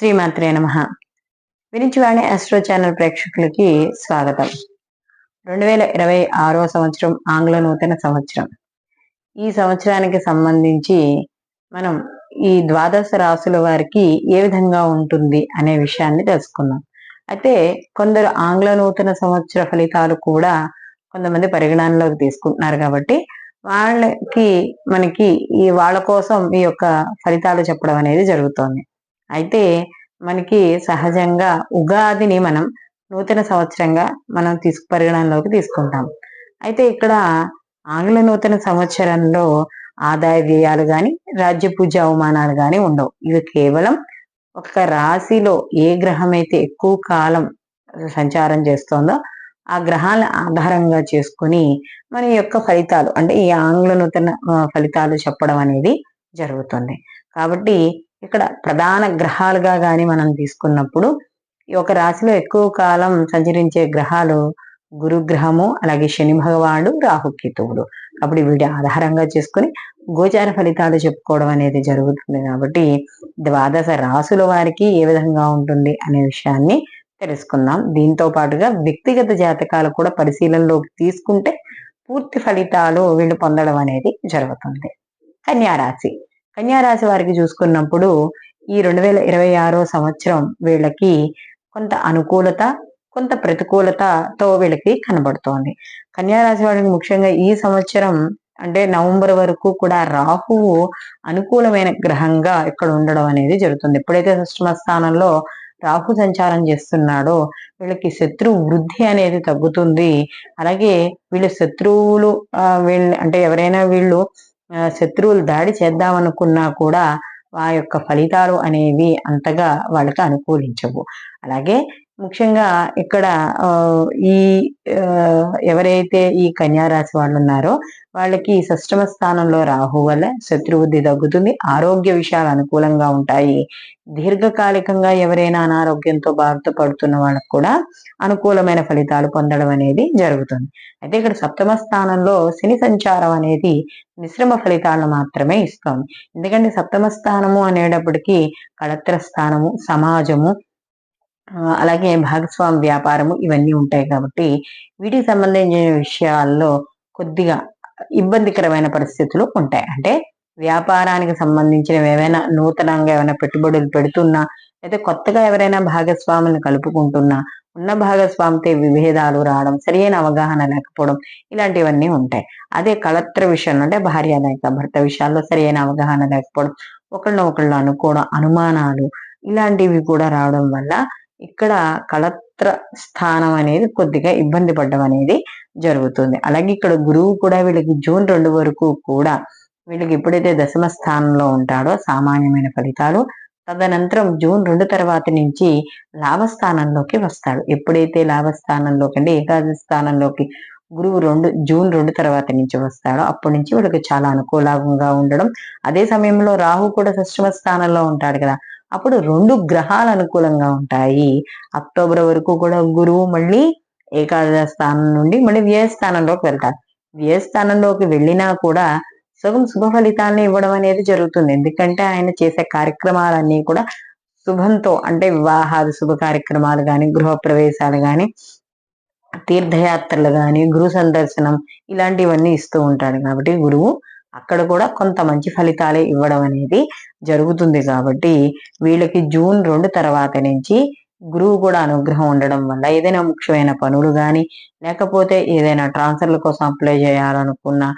శ్రీమాత్రే నమః. వినించువాణి astro channel ప్రేక్షకులకి స్వాగతం. 2026వ సంవత్సరం ఆంగ్ల నూతన సంవత్సరం. ఈ సంవత్సరానికి సంబంధించి మనం ఈ ద్వాదశ రాశుల వారికి ఏ విధంగా ఉంటుంది అనే విషయాన్ని తెలుసుకుందాం. అయితే కొందరు ఆంగ్ల నూతన సంవత్సర ఫలితాలు కూడా కొంతమంది పరిగణనలోకి తీసుకుంటున్నారు కాబట్టి మనకి వాళ్ళ కోసం ఈ యొక్క ఫలితాలు చెప్పడం అనేది జరుగుతోంది. అయితే మనకి సహజంగా ఉగాదిని మనం నూతన సంవత్సరంగా మనం పరిగణనలోకి తీసుకుంటాం. అయితే ఇక్కడ ఆంగ్ల నూతన సంవత్సరంలో ఆదాయ వ్యయాలు గాని రాజ్య పూజ అవమానాలు గాని ఉండవు. ఇవి కేవలం ఒక రాశిలో ఏ గ్రహం అయితే ఎక్కువ కాలం సంచారం చేస్తోందో ఆ గ్రహాలను ఆధారంగా చేసుకుని మన యొక్క ఫలితాలు అంటే ఈ ఆంగ్ల నూతన ఫలితాలు చెప్పడం అనేది జరుగుతుంది. కాబట్టి ఇక్కడ ప్రధాన గ్రహాలుగా గాని మనం తీసుకున్నప్పుడు ఈ ఒక రాశిలో ఎక్కువ కాలం సంచరించే గ్రహాలు గురుగ్రహము, అలాగే శని భగవానుడు, రాహుకేతువులు. కాబట్టి వీటి ఆధారంగా చేసుకుని గోచార ఫలితాలు చెప్పుకోవడం అనేది జరుగుతుంది. కాబట్టి ద్వాదశ రాశుల వారికి ఏ విధంగా ఉంటుంది అనే విషయాన్ని తెలుసుకుందాం. దీంతో పాటుగా వ్యక్తిగత జాతకాలు కూడా పరిశీలనలోకి తీసుకుంటే పూర్తి ఫలితాలు వీళ్ళు పొందడం అనేది జరుగుతుంది. కన్యారాశి కన్యారాశి వారికి చూసుకున్నప్పుడు ఈ 2026 సంవత్సరం వీళ్ళకి కొంత అనుకూలత, కొంత ప్రతికూలతతో వీళ్ళకి కనబడుతోంది. కన్యారాశి వారికి ముఖ్యంగా ఈ సంవత్సరం అంటే నవంబర్ వరకు కూడా రాహువు అనుకూలమైన గ్రహంగా ఇక్కడ ఉండడం అనేది జరుగుతుంది. ఎప్పుడైతే షష్టమ స్థానంలో రాహు సంచారం చేస్తున్నాడో వీళ్ళకి శత్రు వృద్ధి అనేది తగ్గుతుంది. అలాగే వీళ్ళ శత్రువులు వీళ్ళు అంటే ఎవరైనా వీళ్ళు శత్రువులు దాడి చేద్దామనుకున్నా కూడా ఆ యొక్క ఫలితాలు అనేవి అంతగా వాళ్ళకి అనుకూలించవు. అలాగే ముఖ్యంగా ఇక్కడ ఈ ఎవరైతే ఈ కన్యారాశి వాళ్ళు ఉన్నారో వాళ్ళకి షష్టమ స్థానంలో రాహు వల్ల శత్రుబుద్ధి తగ్గుతుంది. ఆరోగ్య విషయాలు అనుకూలంగా ఉంటాయి. దీర్ఘకాలికంగా ఎవరైనా అనారోగ్యంతో బాధపడుతున్న వాళ్ళకు కూడా అనుకూలమైన ఫలితాలు పొందడం అనేది జరుగుతుంది. అయితే ఇక్కడ సప్తమ స్థానంలో శని సంచారం అనేది మిశ్రమ ఫలితాలను మాత్రమే ఇస్తుంది. ఎందుకంటే సప్తమ స్థానము అనేటప్పటికీ కళత్ర స్థానము, సమాజము, అలాగే భాగస్వామి వ్యాపారము ఇవన్నీ ఉంటాయి. కాబట్టి వీటికి సంబంధించిన విషయాల్లో కొద్దిగా ఇబ్బందికరమైన పరిస్థితులు ఉంటాయి. అంటే వ్యాపారానికి సంబంధించినవి ఏవైనా నూతనంగా ఏమైనా పెట్టుబడులు పెడుతున్నా, అయితే కొత్తగా ఎవరైనా భాగస్వాములను కలుపుకుంటున్నా ఉన్న భాగస్వామితో విభేదాలు రావడం, సరైన అవగాహన లేకపోవడం ఇలాంటివన్నీ ఉంటాయి. అదే కళత్ర విషయంలో అంటే భార్య లేక భర్త విషయాల్లో సరైన అవగాహన లేకపోవడం, ఒకళ్ళు అనుకోవడం, అనుమానాలు ఇలాంటివి కూడా రావడం వల్ల ఇక్కడ కళత్ర స్థానం అనేది కొద్దిగా ఇబ్బంది పడడం అనేది జరుగుతుంది. అలాగే ఇక్కడ గురువు కూడా వీళ్ళకి జూన్ 2 వరకు కూడా వీళ్ళకి ఎప్పుడైతే దశమ స్థానంలో ఉంటాడో సామాన్యమైన ఫలితాలు, తదనంతరం జూన్ 2 తర్వాత నుంచి లాభస్థానంలోకి వస్తాడు. ఎప్పుడైతే లాభస్థానంలోకి అంటే ఏకాదశి స్థానంలోకి గురువు జూన్ 2 తర్వాత నుంచి వస్తాడో అప్పటి నుంచి వీళ్ళకి చాలా అనుకూలంగా ఉండడం. అదే సమయంలో రాహు కూడా షష్టమ స్థానంలో ఉంటాడు కదా, అప్పుడు 2 గ్రహాలు అనుకూలంగా ఉంటాయి. అక్టోబర్ వరకు కూడా గురువు మళ్ళీ ఏకాదశ స్థానం నుండి మళ్ళీ వ్యయస్థానంలోకి వెళ్తాడు. వ్యయస్థానంలోకి వెళ్ళినా కూడా సగం శుభ ఫలితాలను ఇవ్వడం అనేది జరుగుతుంది. ఎందుకంటే ఆయన చేసే కార్యక్రమాలన్నీ కూడా శుభంతో అంటే వివాహాది శుభ కార్యక్రమాలు గాని, గృహ ప్రవేశాలు గాని, తీర్థయాత్రలు గాని, గృహ సందర్శనం ఇలాంటివన్నీ ఇస్తూ ఉంటాడు. కాబట్టి గురువు అక్కడ కూడా కొంత మంచి ఫలితాలే ఇవ్వడం అనేది జరుగుతుంది. కాబట్టి వీళ్ళకి జూన్ 2 తర్వాత నుంచి గురువు కూడా అనుగ్రహం ఉండడం వల్ల ఏదైనా ముఖ్యమైన పనులు కానీ, లేకపోతే ఏదైనా ట్రాన్స్ఫర్ల కోసం అప్లై చేయాలనుకున్నా,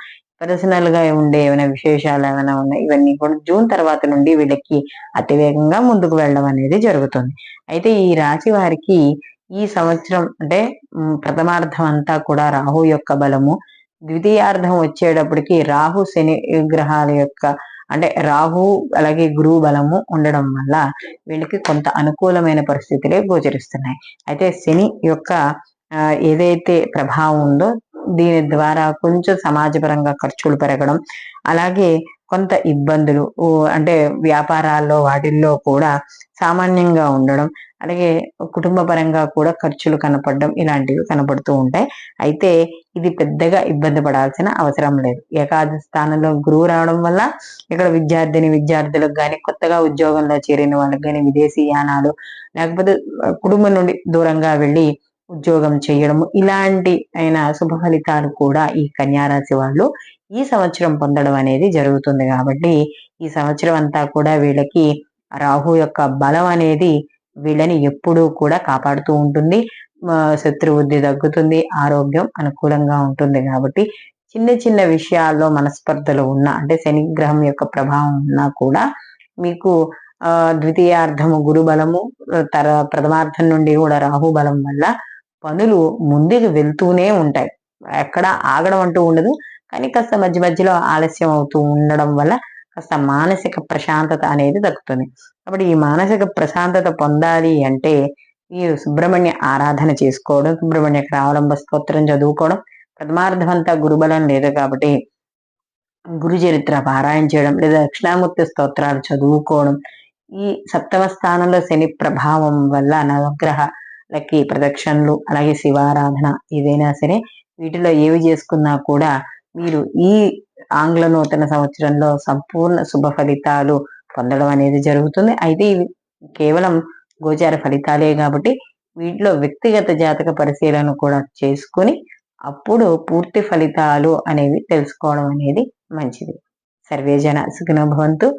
పర్సనల్ గా ఉండే ఏమైనా విశేషాలు ఏమైనా ఉన్నాయి, ఇవన్నీ కూడా జూన్ తర్వాత నుండి వీళ్ళకి అతివేగంగా ముందుకు వెళ్ళడం అనేది జరుగుతుంది. అయితే ఈ రాశి వారికి ఈ సంవత్సరం అంటే ప్రథమార్థం అంతా కూడా రాహు యొక్క బలము, ద్వితీయార్థం వచ్చేటప్పటికి రాహు శని గ్రహాల యొక్క అంటే రాహు అలాగే గురువు బలము ఉండడం వల్ల వీళ్ళకి కొంత అనుకూలమైన పరిస్థితులే గోచరిస్తున్నాయి. అయితే శని యొక్క ఏదైతే ప్రభావం ఉందో దీని ద్వారా కొంచెం సమాజపరంగా ఖర్చులు పెరగడం, అలాగే కొంత ఇబ్బందులు అంటే వ్యాపారాల్లో వాటిల్లో కూడా సామాన్యంగా ఉండడం, అలాగే కుటుంబ పరంగా కూడా ఖర్చులు కనపడడం ఇలాంటివి కనపడుతూ ఉంటాయి. అయితే ఇది పెద్దగా ఇబ్బంది పడాల్సిన అవసరం లేదు. ఏకాదశి స్థానంలో గురువు రావడం వల్ల ఇక్కడ విద్యార్థులకు కానీ, కొత్తగా ఉద్యోగంలో చేరిన వాళ్ళకి కానీ విదేశీ యానాలు, లేకపోతే కుటుంబం నుండి దూరంగా వెళ్ళి ఉద్యోగం చేయడము ఇలాంటి అయిన శుభ ఫలితాలు కూడా ఈ కన్యారాశి వాళ్ళు ఈ సంవత్సరం పొందడం అనేది జరుగుతుంది. కాబట్టి ఈ సంవత్సరం అంతా కూడా వీళ్ళకి రాహు యొక్క బలం అనేది వీళ్ళని ఎప్పుడూ కూడా కాపాడుతూ ఉంటుంది. శత్రుబుద్ధి తగ్గుతుంది, ఆరోగ్యం అనుకూలంగా ఉంటుంది. కాబట్టి చిన్న చిన్న విషయాల్లో మనస్పర్ధలు ఉన్నా, అంటే శని గ్రహం యొక్క ప్రభావం ఉన్నా కూడా మీకు ద్వితీయార్థము గురు బలము, ప్రథమార్థం నుండి కూడా రాహు బలం వల్ల పనులు ముందుకు వెళ్తూనే ఉంటాయి. ఎక్కడ ఆగడం అంటూ ఉండదు. కానీ కాస్త మధ్య మధ్యలో ఆలస్యం అవుతూ ఉండడం వల్ల కాస్త మానసిక ప్రశాంతత అనేది దక్కుతుంది. కాబట్టి ఈ మానసిక ప్రశాంతత పొందాలి అంటే మీరు సుబ్రహ్మణ్య ఆరాధన చేసుకోవడం, సుబ్రహ్మణ్య రావలంబ స్తోత్రం చదువుకోవడం, ప్రథమార్థం అంతా గురుబలం లేదు కాబట్టి గురు చరిత్ర పారాయణ చేయడం, లేదా దక్షిణామూర్తి స్తోత్రాలు చదువుకోవడం, ఈ సప్తమ స్థానంలో శని ప్రభావం వల్ల నవగ్రహాలకి ప్రదక్షిణలు, అలాగే శివారాధన ఏదైనా సరే వీటిలో ఏవి చేసుకున్నా కూడా మీరు ఈ ఆంగ్ల నూతన సంవత్సరంలో సంపూర్ణ శుభ ఫలితాలు పొందడం అనేది జరుగుతుంది. అయితే ఇవి కేవలం గోచార ఫలితాలే కాబట్టి వీటిలో వ్యక్తిగత జాతక పరిశీలన కూడా చేసుకుని అప్పుడు పూర్తి ఫలితాలు అనేవి తెలుసుకోవడం అనేది మంచిది. సర్వే జన సుఖినో భవంతు,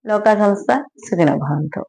లోకా సంస్థ సుఖినో భవంతు.